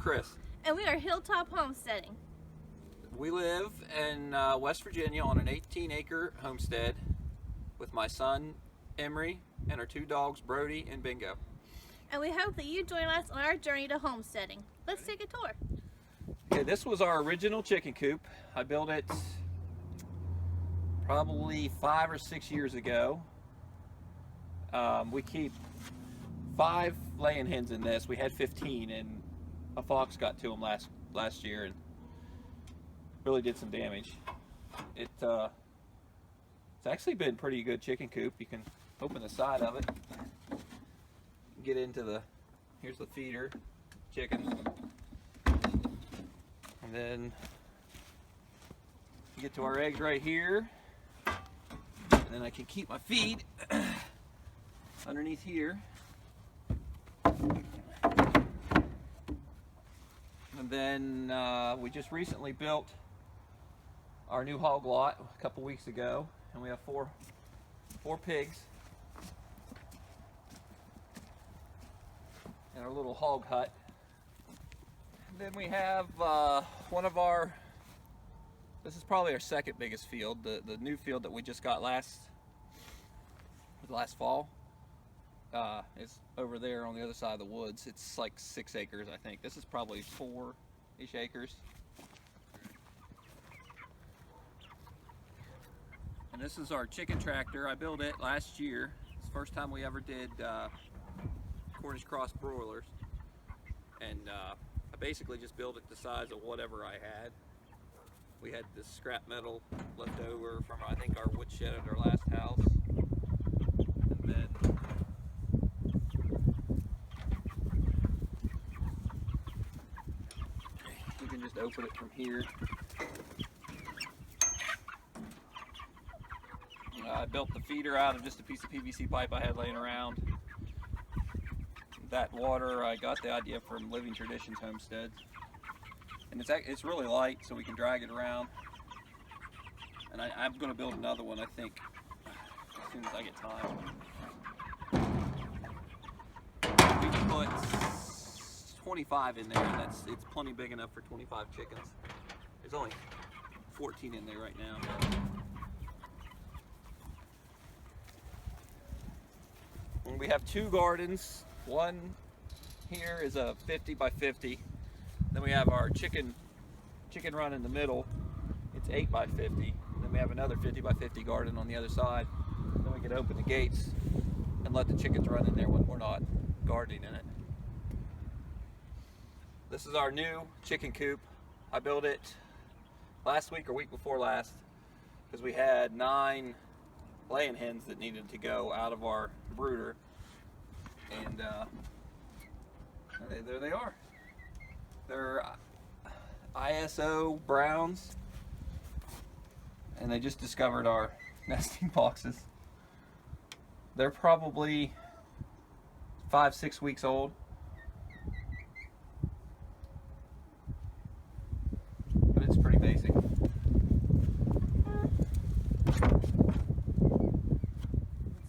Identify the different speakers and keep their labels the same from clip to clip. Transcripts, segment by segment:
Speaker 1: Chris.
Speaker 2: And we are Hilltop Homesteading.
Speaker 1: We live in West Virginia on an 18-acre homestead with my son Emery and our two dogs Brody and Bingo.
Speaker 2: And we hope that you join us on our journey to homesteading. Let's take a tour.
Speaker 1: Okay, this was our original chicken coop. I built it probably 5 or 6 years ago. We keep 5 laying hens in this. We had 15 and a fox got to them last year and really did some damage. It's actually been pretty good chicken coop. You can open the side of it, get into here's the feeder, chickens, and then you get to our eggs right here, and then I can keep my feed underneath here. And then we just recently built our new hog lot a couple weeks ago, and we have four pigs in our little hog hut. And then we have this is probably our second biggest field, the new field that we just got last fall. Is over there on the other side of the woods. It's like 6 acres, I think. This is probably 4-ish acres. And this is our chicken tractor. I built it last year. It's the first time we ever did Cornish cross broilers. And I basically just built it the size of whatever I had. We had this scrap metal left over from, I think, our woodshed at our last house. And then you can just open it from here. I built the feeder out of just a piece of PVC pipe I had laying around. That water I got the idea from Living Traditions Homestead. And it's really light, so we can drag it around. And I'm going to build another one, I think, as soon as I get time. We can put 25 in there, and it's plenty big enough for 25 chickens. There's only 14 in there right now. And we have 2 gardens. One here is a 50 by 50. Then we have our chicken run in the middle. It's 8 by 50. Then we have another 50 by 50 garden on the other side. Then we can open the gates and let the chickens run in there when we're not gardening in it. This is our new chicken coop. I built it last week or week before last because we had 9 laying hens that needed to go out of our brooder, and there they are. They're ISO browns, and they just discovered our nesting boxes. They're probably 5-6 weeks old. But it's pretty basic.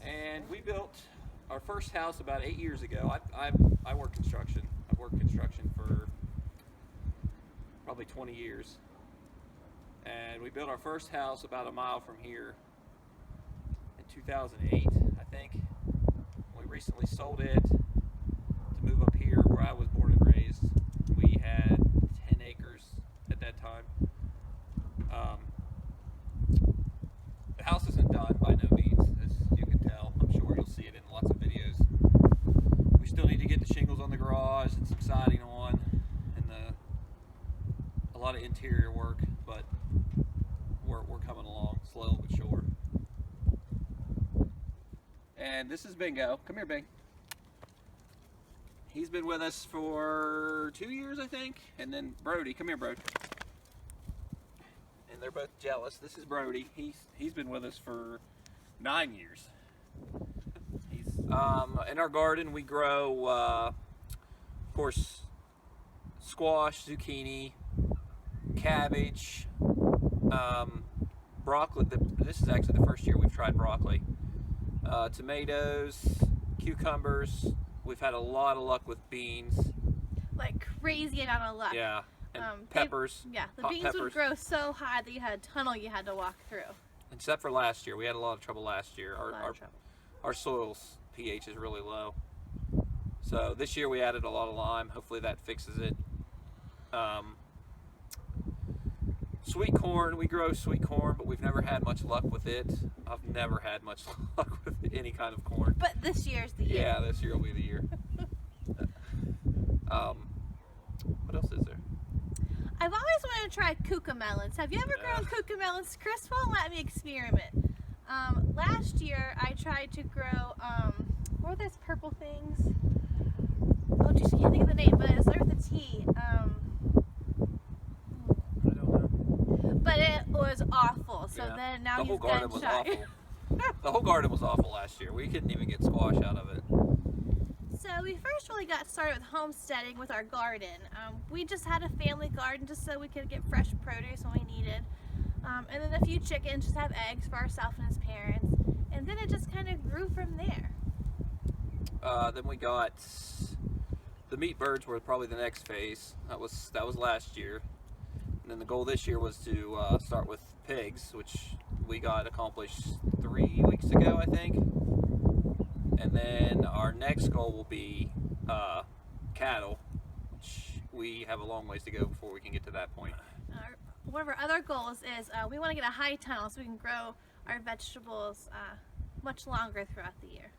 Speaker 1: And we built our first house about 8 years ago. I work construction. I've worked construction for probably 20 years. And we built our first house about a mile from here in 2008, I think. We recently sold it to move up here where I was born and raised. We had 10 acres at that time. The house isn't done by no means, as you can tell. I'm sure you'll see it in lots of videos. We still need to get the shingles on the garage and some siding on, and a lot of interior work, but we're coming along slow but sure. And this is Bingo. Come here, Bing. He's been with us for 2 years, I think. And then Brody, come here, Brody. And they're both jealous. This is Brody. He's been with us for 9 years. In our garden we grow, of course, squash, zucchini, cabbage, broccoli. This is actually the first year we've tried broccoli. Tomatoes, cucumbers. We've had a lot of luck with beans.
Speaker 2: like crazy amount of luck.
Speaker 1: Yeah, and
Speaker 2: They-
Speaker 1: peppers.
Speaker 2: Yeah, the
Speaker 1: hot
Speaker 2: beans
Speaker 1: peppers.
Speaker 2: would grow so high that you had a tunnel you had to walk through.
Speaker 1: Except for last year, we had a lot of trouble last year.
Speaker 2: A lot of trouble.
Speaker 1: Our soil's pH is really low. So this year we added a lot of lime. Hopefully that fixes it. Sweet corn, we grow sweet corn, but we've never had much luck with it. I've never had much luck with any kind of corn.
Speaker 2: But this year's the year.
Speaker 1: Yeah, this year will be the year. What else is there?
Speaker 2: I've always wanted to try cucamelons. Have you ever grown cucamelons? Chris won't let me experiment. Last year I tried to grow, what are those purple things? Oh, geez, I can't think of the name, but it starts with a T.
Speaker 1: I don't know.
Speaker 2: But it was awful. So
Speaker 1: Yeah.
Speaker 2: then now
Speaker 1: The whole
Speaker 2: he's
Speaker 1: garden
Speaker 2: gun
Speaker 1: was
Speaker 2: shy.
Speaker 1: awful. The whole garden was awful last year. We couldn't even get squash out of it.
Speaker 2: So we first really got started with homesteading with our garden. We just had a family garden just so we could get fresh produce when we needed. And then a few chickens, just have eggs for ourselves and his parents. And then it just kind of grew from there.
Speaker 1: Then we got the meat birds were probably the next phase. That was last year. And then the goal this year was to start with pigs, which we got accomplished 3 weeks ago, I think. And then our next goal will be cattle, which we have a long ways to go before we can get to that point.
Speaker 2: One of our other goals is we want to get a high tunnel so we can grow our vegetables much longer throughout the year.